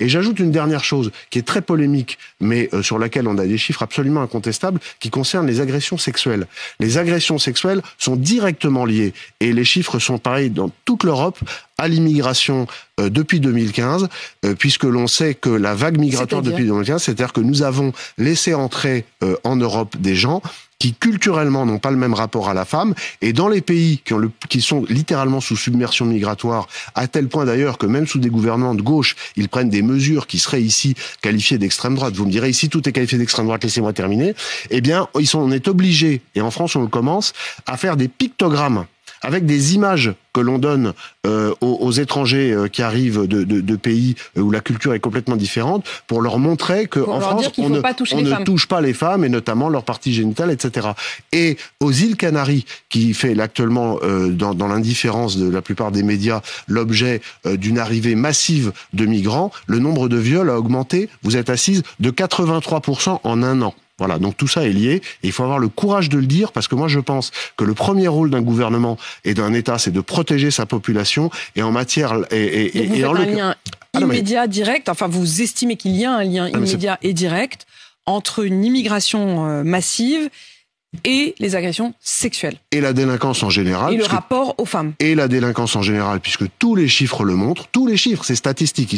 Et j'ajoute une dernière chose qui est très polémique, mais sur laquelle on a des chiffres absolument incontestables, qui concernent les agressions sexuelles. Les agressions sexuelles sont directement liées, et les chiffres sont pareils dans toute l'Europe, à l'immigration depuis 2015, puisque l'on sait que la vague migratoire depuis 2015, c'est-à-dire que nous avons laissé entrer en Europe des gens qui culturellement n'ont pas le même rapport à la femme, et dans les pays qui sont littéralement sous submersion migratoire, à tel point d'ailleurs que même sous des gouvernements de gauche, ils prennent des mesures qui seraient ici qualifiées d'extrême droite. Vous me direz, ici tout est qualifié d'extrême droite, laissez-moi terminer. Eh bien, on est obligé, et en France on le commence, à faire des pictogrammes avec des images que l'on donne aux étrangers qui arrivent de pays où la culture est complètement différente, pour leur montrer qu'en France, on ne touche pas les femmes, et notamment leurs parties génitales, etc. Et aux îles Canaries, qui fait actuellement, dans l'indifférence de la plupart des médias, l'objet d'une arrivée massive de migrants, le nombre de viols a augmenté, vous êtes assise, de 83% en un an. Voilà, donc tout ça est lié, et il faut avoir le courage de le dire, parce que moi je pense que le premier rôle d'un gouvernement et d'un État, c'est de protéger sa population, et en matière... Donc vous faites un lien immédiat, direct, enfin vous estimez qu'il y a un lien immédiat et direct entre une immigration massive et les agressions sexuelles. Et la délinquance en général. Et le rapport aux femmes. Et la délinquance en général, puisque tous les chiffres le montrent, tous les chiffres, c'est statistique.